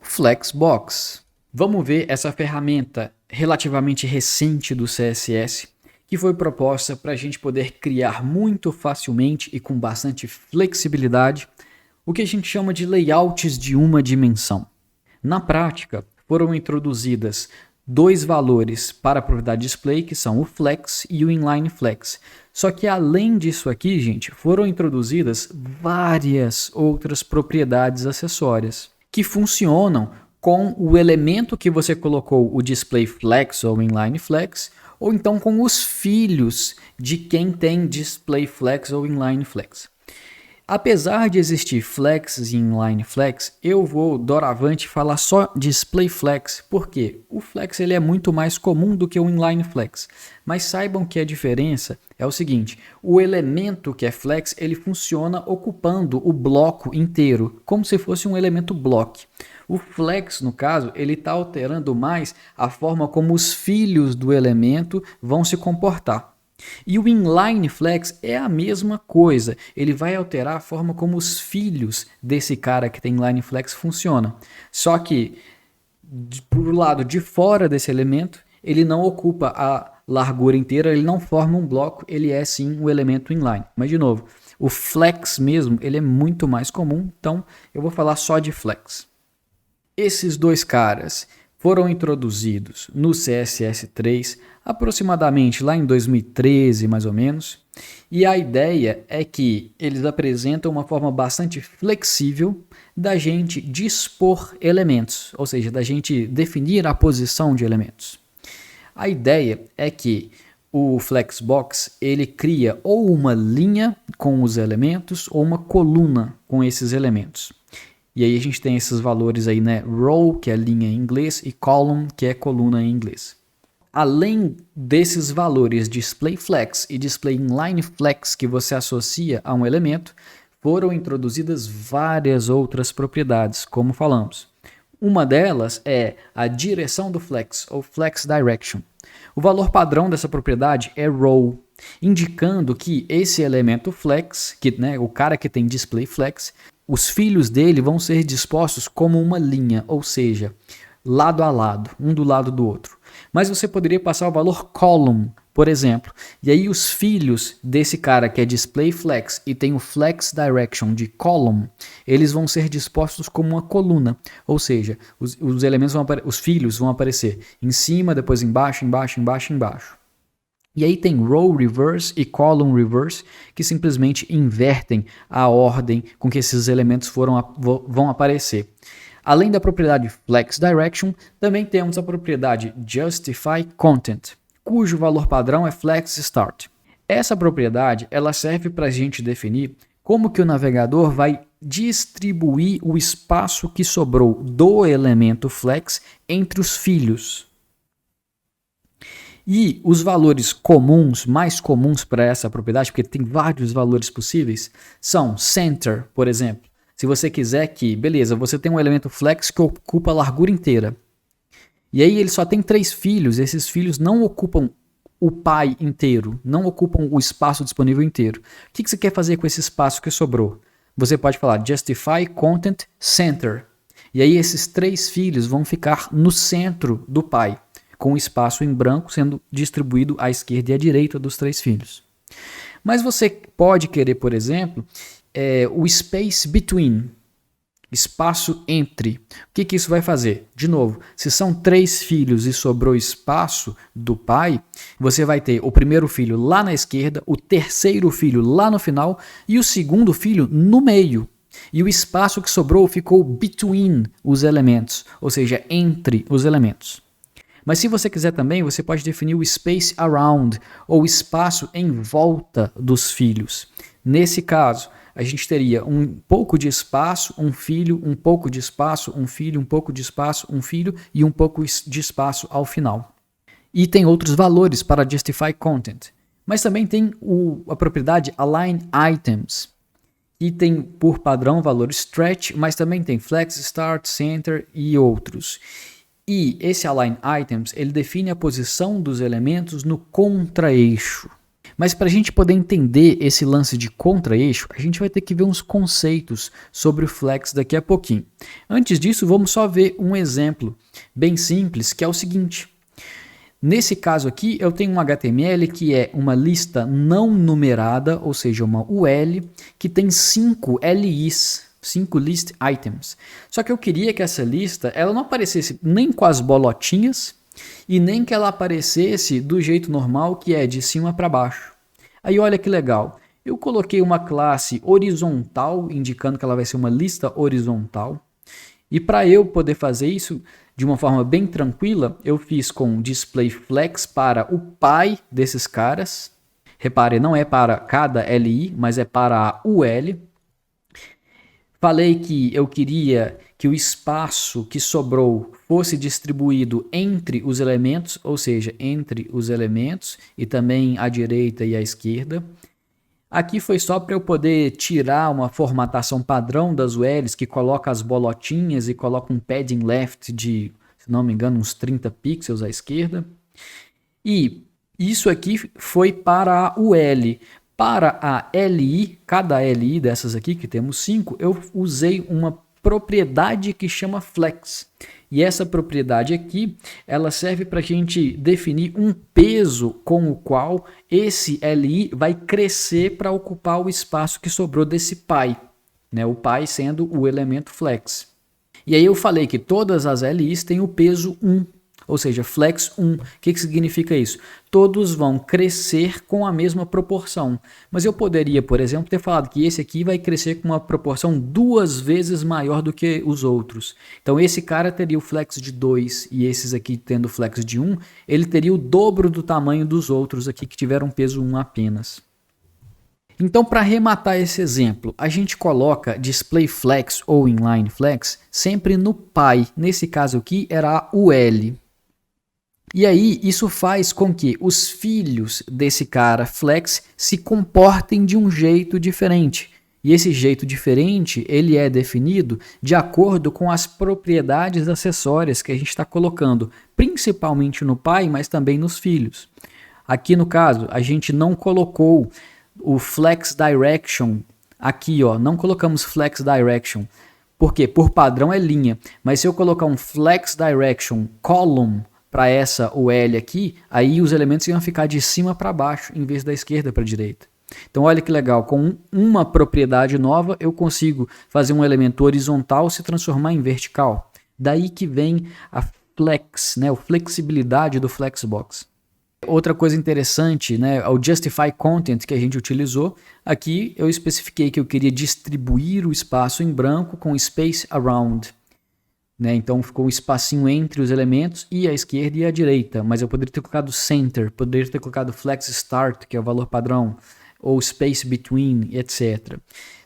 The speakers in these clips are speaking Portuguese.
Flexbox. Vamos ver essa ferramenta relativamente recente do CSS, que foi proposta para a gente poder criar muito facilmente e com bastante flexibilidade o que a gente chama de layouts de uma dimensão. Na prática, foram introduzidas dois valores para a propriedade display, que são o flex e o inline flex. Só que além disso aqui, gente, foram introduzidas várias outras propriedades acessórias que funcionam com o elemento que você colocou, o display flex ou inline flex, ou então com os filhos de quem tem display flex ou inline flex. Apesar de existir flex e inline flex, eu vou doravante falar só display flex, porque o flex ele é muito mais comum do que o inline flex. Mas saibam que a diferença é o seguinte: o elemento que é flex ele funciona ocupando o bloco inteiro, como se fosse um elemento block. O flex, no caso, ele está alterando mais a forma como os filhos do elemento vão se comportar. E o inline flex é a mesma coisa, ele vai alterar a forma como os filhos desse cara que tem inline flex funcionam. Só que, por lado de fora desse elemento, ele não ocupa a largura inteira, ele não forma um bloco, ele é sim um elemento inline. Mas de novo, o flex mesmo, ele é muito mais comum, então eu vou falar só de flex. Esses dois caras foram introduzidos no CSS3 aproximadamente lá em 2013, mais ou menos, e a ideia é que eles apresentam uma forma bastante flexível da gente dispor elementos, ou seja, da gente definir a posição de elementos. A ideia é que o Flexbox ele cria ou uma linha com os elementos ou uma coluna com esses elementos. E aí a gente tem esses valores aí, né? Row, que é linha em inglês, e column, que é coluna em inglês. Além desses valores display flex e display inline flex que você associa a um elemento, foram introduzidas várias outras propriedades, como falamos. Uma delas é a direção do flex, ou flex direction. O valor padrão dessa propriedade é row, indicando que esse elemento flex, o cara que tem display flex, os filhos dele vão ser dispostos como uma linha, ou seja, lado a lado, um do lado do outro. Mas você poderia passar o valor column, por exemplo, e aí os filhos desse cara que é display flex e tem o flex direction de column, eles vão ser dispostos como uma coluna, ou seja, os elementos os filhos vão aparecer em cima, depois embaixo, embaixo, embaixo, embaixo. E aí tem row reverse e column reverse, que simplesmente invertem a ordem com que esses elementos vão aparecer. Além da propriedade flex direction, também temos a propriedade justify content, cujo valor padrão é flex start. Essa propriedade ela serve para a gente definir como que o navegador vai distribuir o espaço que sobrou do elemento flex entre os filhos. E os valores comuns, mais comuns para essa propriedade, porque tem vários valores possíveis, são center, por exemplo. Se você quiser que, beleza, você tem um elemento flex que ocupa a largura inteira. E aí ele só tem 3 filhos, esses filhos não ocupam o pai inteiro, não ocupam o espaço disponível inteiro. O que você quer fazer com esse espaço que sobrou? Você pode falar justify content center. E aí esses 3 filhos vão ficar no centro do pai, com o espaço em branco sendo distribuído à esquerda e à direita dos 3 filhos. Mas você pode querer, por exemplo, o space between, espaço entre. O que isso vai fazer? De novo, se são 3 filhos e sobrou espaço do pai, você vai ter o primeiro filho lá na esquerda, o terceiro filho lá no final e o segundo filho no meio. E o espaço que sobrou ficou between os elementos, ou seja, entre os elementos. Mas se você quiser também, você pode definir o space around, ou espaço em volta dos filhos. Nesse caso, a gente teria um pouco de espaço, um filho, um pouco de espaço, um filho, um pouco de espaço, um filho e um pouco de espaço ao final. E tem outros valores para justify content. Mas também tem a propriedade align items, que tem por padrão valor stretch, mas também tem flex, start, center e outros. E esse align items, ele define a posição dos elementos no contra-eixo. Mas para a gente poder entender esse lance de contra-eixo, a gente vai ter que ver uns conceitos sobre o flex daqui a pouquinho. Antes disso, vamos só ver um exemplo bem simples, que é o seguinte. Nesse caso aqui, eu tenho um HTML que é uma lista não numerada, ou seja, uma UL, que tem 5 LIs, 5 list items. Só que eu queria que essa lista ela não aparecesse nem com as bolotinhas, e nem que ela aparecesse do jeito normal, que é de cima para baixo. Aí olha que legal, eu coloquei uma classe horizontal, indicando que ela vai ser uma lista horizontal, e para eu poder fazer isso de uma forma bem tranquila, eu fiz com display flex para o pai desses caras. Repare, não é para cada LI, mas é para a UL. Falei que eu queria que o espaço que sobrou fosse distribuído entre os elementos, ou seja, entre os elementos e também à direita e à esquerda. Aqui foi só para eu poder tirar uma formatação padrão das ULs que coloca as bolotinhas e coloca um padding left de, se não me engano, uns 30 pixels à esquerda. E isso aqui foi para a UL. Para a LI, cada LI dessas aqui, que temos 5, eu usei uma propriedade que chama flex. E essa propriedade aqui, ela serve para a gente definir um peso com o qual esse LI vai crescer para ocupar o espaço que sobrou desse pai, né? O pai sendo o elemento flex. E aí eu falei que todas as LIs têm o peso 1. Ou seja, flex 1. O que significa isso? Todos vão crescer com a mesma proporção. Mas eu poderia, por exemplo, ter falado que esse aqui vai crescer com uma proporção 2 vezes maior do que os outros. Então esse cara teria o flex de 2 e esses aqui tendo o flex de 1, ele teria o dobro do tamanho dos outros aqui que tiveram peso 1 apenas. Então, para arrematar esse exemplo, a gente coloca display flex ou inline flex sempre no pai. Nesse caso aqui era a UL. E aí, isso faz com que os filhos desse cara flex se comportem de um jeito diferente. E esse jeito diferente, ele é definido de acordo com as propriedades acessórias que a gente está colocando, principalmente no pai, mas também nos filhos. Aqui no caso, a gente não colocou o flex direction aqui, ó, não colocamos flex direction. Por quê? Por padrão é linha, mas se eu colocar um flex direction column para essa UL aqui, aí os elementos iam ficar de cima para baixo, em vez da esquerda para a direita. Então olha que legal, com uma propriedade nova eu consigo fazer um elemento horizontal se transformar em vertical. Daí que vem a flex, né, a flexibilidade do Flexbox. Outra coisa interessante, né, o Justify Content que a gente utilizou, aqui eu especifiquei que eu queria distribuir o espaço em branco com Space Around. Né? Então ficou um espacinho entre os elementos e a esquerda e a direita, mas eu poderia ter colocado Center, poderia ter colocado Flex Start, que é o valor padrão, ou Space Between, etc.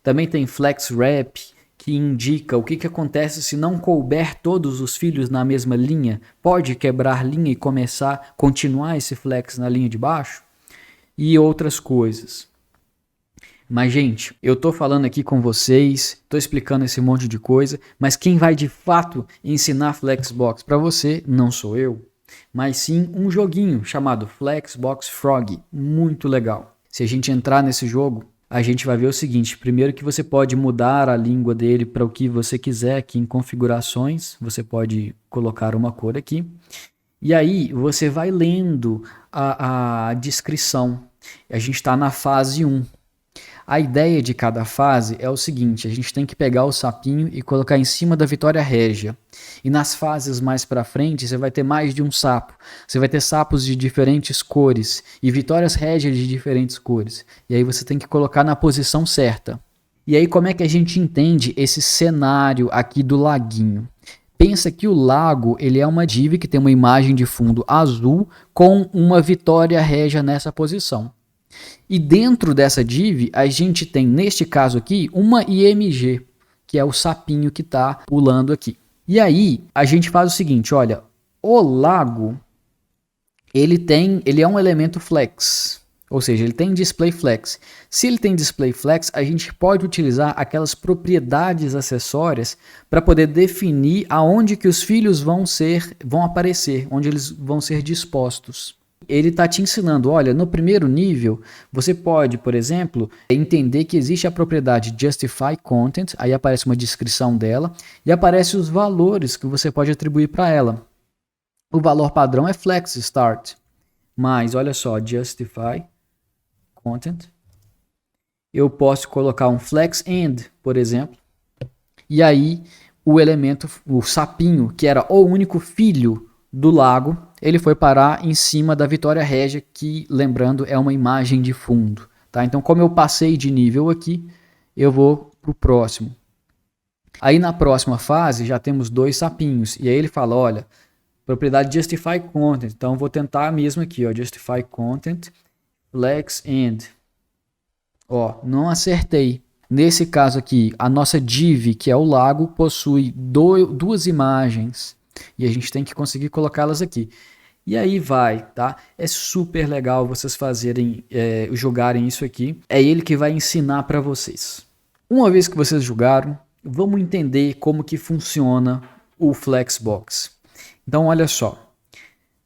Também tem Flex Wrap, que indica o que acontece se não couber todos os filhos na mesma linha. Pode quebrar linha e continuar esse flex na linha de baixo? E outras coisas. Mas, gente, eu tô falando aqui com vocês, tô explicando esse monte de coisa, mas quem vai de fato ensinar Flexbox para você não sou eu, mas sim um joguinho chamado Flexbox Frog, muito legal. Se a gente entrar nesse jogo, a gente vai ver o seguinte, primeiro que você pode mudar a língua dele para o que você quiser aqui em configurações, você pode colocar uma cor aqui, e aí você vai lendo a descrição. A gente está na fase 1. A ideia de cada fase é o seguinte, a gente tem que pegar o sapinho e colocar em cima da Vitória Régia. E nas fases mais para frente, você vai ter mais de um sapo. Você vai ter sapos de diferentes cores e Vitórias Régias de diferentes cores. E aí você tem que colocar na posição certa. E aí como é que a gente entende esse cenário aqui do laguinho? Pensa que o lago ele é uma div que tem uma imagem de fundo azul com uma Vitória Régia nessa posição. E dentro dessa div, a gente tem, neste caso aqui, uma IMG, que é o sapinho que está pulando aqui. E aí, a gente faz o seguinte, olha, o lago, ele é um elemento flex, ou seja, ele tem display flex. Se ele tem display flex, a gente pode utilizar aquelas propriedades acessórias para poder definir aonde que os filhos vão aparecer, onde eles vão ser dispostos. Ele está te ensinando, olha, no primeiro nível, você pode, por exemplo, entender que existe a propriedade Justify Content, aí aparece uma descrição dela, e aparece os valores que você pode atribuir para ela. O valor padrão é Flex Start, mas olha só, Justify Content, eu posso colocar um Flex End, por exemplo, e aí o elemento, o sapinho, que era o único filho do lago, ele foi parar em cima da Vitória Régia, que, lembrando, é uma imagem de fundo. Tá? Então, como eu passei de nível aqui, eu vou para o próximo. Aí, na próxima fase, já temos 2 sapinhos. E aí ele fala, olha, propriedade Justify Content. Então, vou tentar mesmo aqui, ó, Justify Content, Flex End. Ó, não acertei. Nesse caso aqui, a nossa div, que é o lago, possui 2 imagens. E a gente tem que conseguir colocá-las aqui. E aí vai, tá? É super legal vocês fazerem, jogarem isso aqui. É ele que vai ensinar para vocês. Uma vez que vocês jogaram, vamos entender como que funciona o Flexbox. Então, olha só.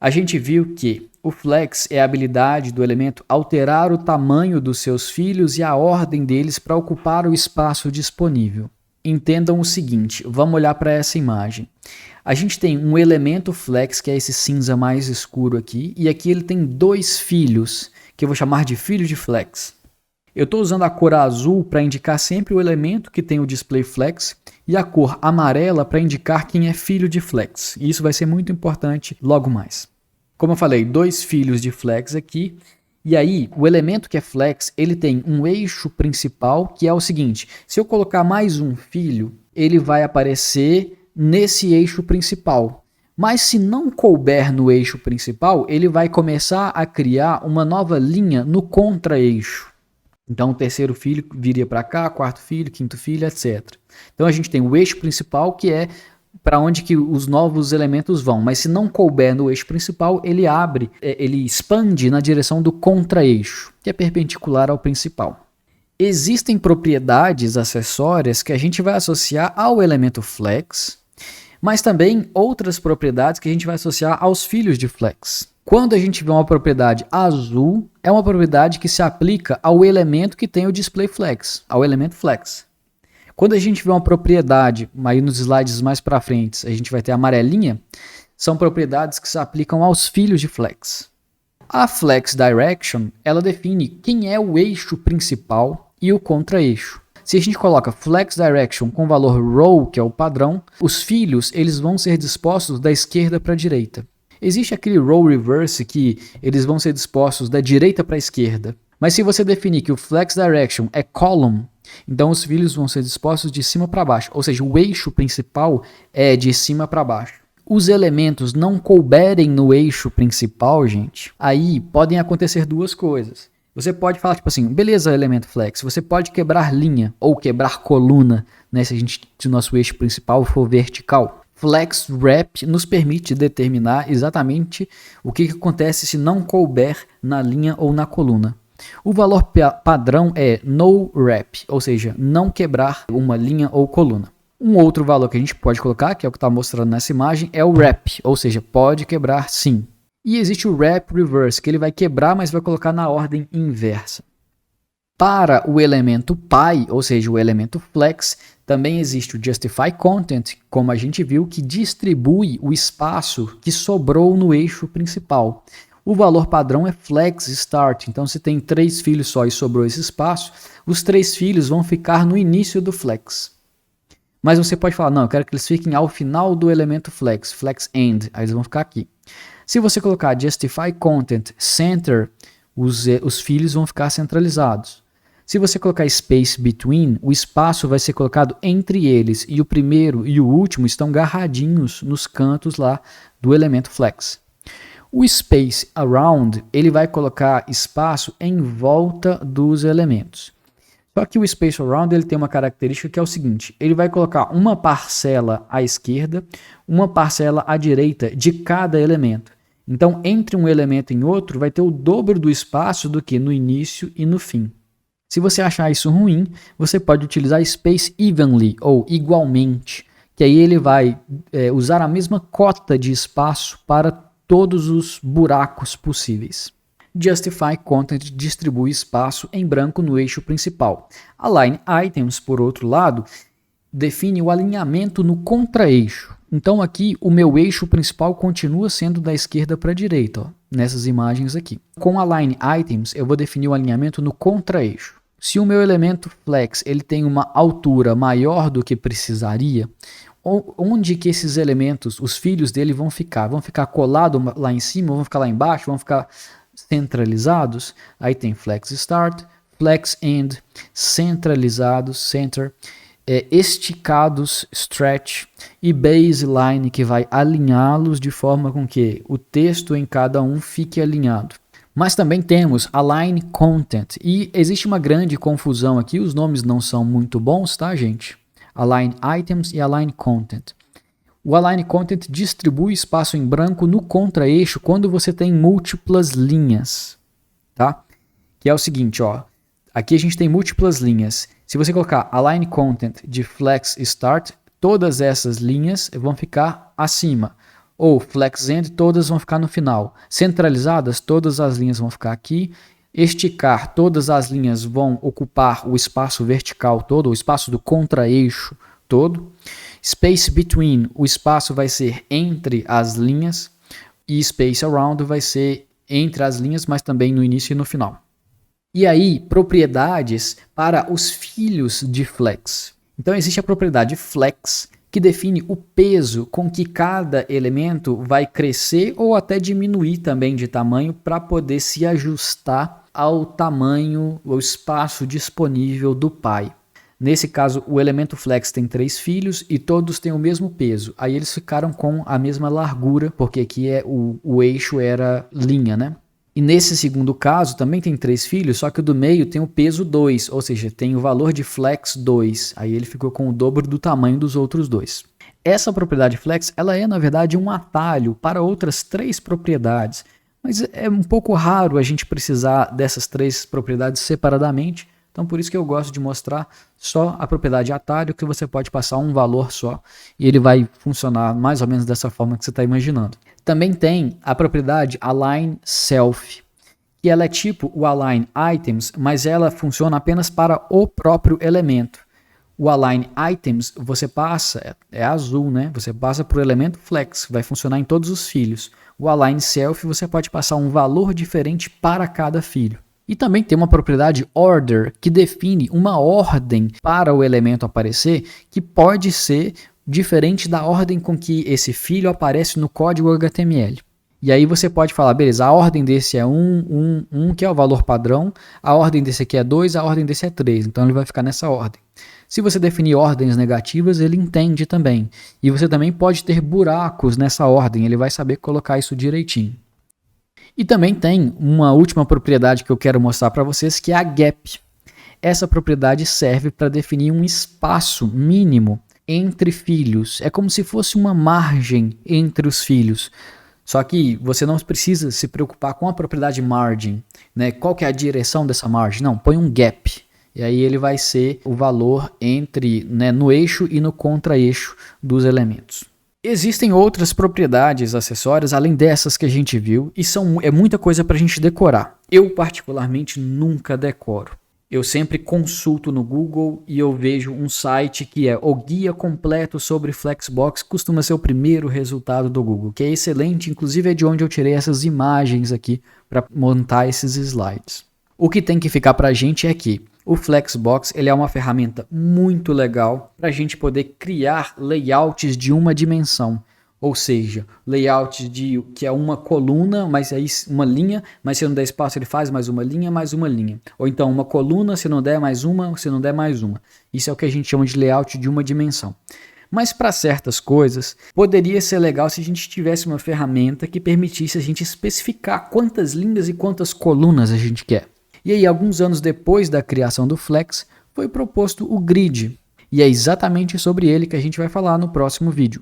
A gente viu que o flex é a habilidade do elemento alterar o tamanho dos seus filhos e a ordem deles para ocupar o espaço disponível. Entendam o seguinte, vamos olhar para essa imagem. A gente tem um elemento flex, que é esse cinza mais escuro aqui, e aqui ele tem 2 filhos, que eu vou chamar de filho de flex. Eu estou usando a cor azul para indicar sempre o elemento que tem o display flex, e a cor amarela para indicar quem é filho de flex. E isso vai ser muito importante logo mais. Como eu falei, 2 filhos de flex aqui. E aí, o elemento que é flex, ele tem um eixo principal, que é o seguinte. Se eu colocar mais um filho, ele vai aparecer nesse eixo principal. Mas se não couber no eixo principal, ele vai começar a criar uma nova linha no contra-eixo. Então, o terceiro filho viria para cá, quarto filho, quinto filho, etc. Então, a gente tem o eixo principal, que é para onde que os novos elementos vão, mas se não couber no eixo principal, ele abre, ele expande na direção do contra-eixo, que é perpendicular ao principal. Existem propriedades acessórias que a gente vai associar ao elemento flex, mas também outras propriedades que a gente vai associar aos filhos de flex. Quando a gente vê uma propriedade azul, é uma propriedade que se aplica ao elemento que tem o display flex, ao elemento flex. Quando a gente vê uma propriedade, aí nos slides mais para frente, a gente vai ter a amarelinha, são propriedades que se aplicam aos filhos de flex. A flex direction, ela define quem é o eixo principal e o contra-eixo. Se a gente coloca flex direction com valor row, que é o padrão, os filhos eles vão ser dispostos da esquerda para a direita. Existe aquele row reverse que eles vão ser dispostos da direita para a esquerda. Mas se você definir que o flex direction é column, então os filhos vão ser dispostos de cima para baixo, ou seja, o eixo principal é de cima para baixo. Os elementos não couberem no eixo principal, gente, aí podem acontecer 2 coisas. Você pode falar tipo assim, beleza, elemento flex, você pode quebrar linha ou quebrar coluna, né, se o nosso eixo principal for vertical. Flex wrap nos permite determinar exatamente o que acontece se não couber na linha ou na coluna. O valor padrão é no wrap, ou seja, não quebrar uma linha ou coluna. Um outro valor que a gente pode colocar, que é o que está mostrando nessa imagem, é o wrap, ou seja, pode quebrar sim. E existe o wrap reverse, que ele vai quebrar, mas vai colocar na ordem inversa. Para o elemento pi, ou seja, o elemento flex, também existe o justify content, como a gente viu, que distribui o espaço que sobrou no eixo principal. O valor padrão é flex start, então se tem 3 filhos só e sobrou esse espaço, os 3 filhos vão ficar no início do flex. Mas você pode falar, não, eu quero que eles fiquem ao final do elemento flex, flex end, aí eles vão ficar aqui. Se você colocar justify content center, os filhos vão ficar centralizados. Se você colocar space between, o espaço vai ser colocado entre eles e o primeiro e o último estão garradinhos nos cantos lá do elemento flex. O space around, ele vai colocar espaço em volta dos elementos. Só que o space around ele tem uma característica que é o seguinte, ele vai colocar uma parcela à esquerda, uma parcela à direita de cada elemento. Então, entre um elemento e outro, vai ter o dobro do espaço do que no início e no fim. Se você achar isso ruim, você pode utilizar space evenly, ou igualmente, que aí ele vai usar a mesma cota de espaço para todos os buracos possíveis. Justify Content distribui espaço em branco no eixo principal. Align Items, por outro lado, define o alinhamento no contra-eixo. Então aqui o meu eixo principal continua sendo da esquerda para a direita, ó, nessas imagens aqui. Com Align Items eu vou definir o alinhamento no contra-eixo. Se o meu elemento Flex ele tem uma altura maior do que precisaria, onde que esses elementos, os filhos dele vão ficar? Vão ficar colados lá em cima, vão ficar lá embaixo, vão ficar centralizados? Aí tem Flex Start, Flex End, centralizados, Center, esticados, Stretch, e Baseline, que vai alinhá-los de forma com que o texto em cada um fique alinhado. Mas também temos Align Content, e existe uma grande confusão aqui, os nomes não são muito bons, tá, gente? Align Items e Align Content. O Align Content distribui espaço em branco no contra-eixo quando você tem múltiplas linhas, tá? Que é o seguinte, ó. Aqui a gente tem múltiplas linhas. Se você colocar Align Content de Flex Start, todas essas linhas vão ficar acima. Ou Flex End, todas vão ficar no final. Centralizadas, todas as linhas vão ficar aqui. Esticar, todas as linhas vão ocupar o espaço vertical todo, o espaço do contra-eixo todo. Space Between, o espaço vai ser entre as linhas. E Space Around vai ser entre as linhas, mas também no início e no final. E aí, propriedades para os filhos de Flex. Então existe a propriedade Flex, que define o peso com que cada elemento vai crescer ou até diminuir também de tamanho para poder se ajustar ao tamanho, ao espaço disponível do pai. Nesse caso, o elemento Flex tem 3 filhos e todos têm o mesmo peso. Aí eles ficaram com a mesma largura, porque aqui o eixo era linha, né? E nesse segundo caso, também tem 3 filhos, só que o do meio tem o peso 2, ou seja, tem o valor de Flex 2. Aí ele ficou com o dobro do tamanho dos outros dois. Essa propriedade Flex, ela é, na verdade, um atalho para outras 3 propriedades. Mas é um pouco raro a gente precisar dessas 3 propriedades separadamente. Então, por isso que eu gosto de mostrar só a propriedade atalho, que você pode passar um valor só e ele vai funcionar mais ou menos dessa forma que você está imaginando. Também tem a propriedade Align Self, que ela é tipo o Align Items, mas ela funciona apenas para o próprio elemento. O Align Items, você passa, é azul, né? Você passa para o elemento Flex, vai funcionar em todos os filhos. O Align Self, você pode passar um valor diferente para cada filho. E também tem uma propriedade Order, que define uma ordem para o elemento aparecer, que pode ser diferente da ordem com que esse filho aparece no código HTML. E aí você pode falar, beleza, a ordem desse é 1, que é o valor padrão, a ordem desse aqui é 2, a ordem desse é 3, então ele vai ficar nessa ordem. Se você definir ordens negativas, ele entende também. E você também pode ter buracos nessa ordem, ele vai saber colocar isso direitinho. E também tem uma última propriedade que eu quero mostrar para vocês, que é a Gap. Essa propriedade serve para definir um espaço mínimo entre filhos. É como se fosse uma margem entre os filhos. Só que você não precisa se preocupar com a propriedade margin, né? Qual que é a direção dessa margem? Não, põe um gap. E aí ele vai ser o valor entre, né, no eixo e no contra-eixo dos elementos. Existem outras propriedades acessórias, além dessas que a gente viu, e é muita coisa para a gente decorar. Eu, particularmente, nunca decoro. Eu sempre consulto no Google e eu vejo um site que é o Guia Completo sobre Flexbox, costuma ser o primeiro resultado do Google, que é excelente, inclusive é de onde eu tirei essas imagens aqui para montar esses slides. O que tem que ficar para a gente é que o Flexbox ele é uma ferramenta muito legal para a gente poder criar layouts de uma dimensão. Ou seja, layout que é uma coluna, mas aí uma linha, mas se não der espaço ele faz mais uma linha, mais uma linha. Ou então uma coluna, se não der mais uma, se não der mais uma. Isso é o que a gente chama de layout de uma dimensão. Mas para certas coisas, poderia ser legal se a gente tivesse uma ferramenta que permitisse a gente especificar quantas linhas e quantas colunas a gente quer. E aí, alguns anos depois da criação do Flex, foi proposto o Grid. E é exatamente sobre ele que a gente vai falar no próximo vídeo.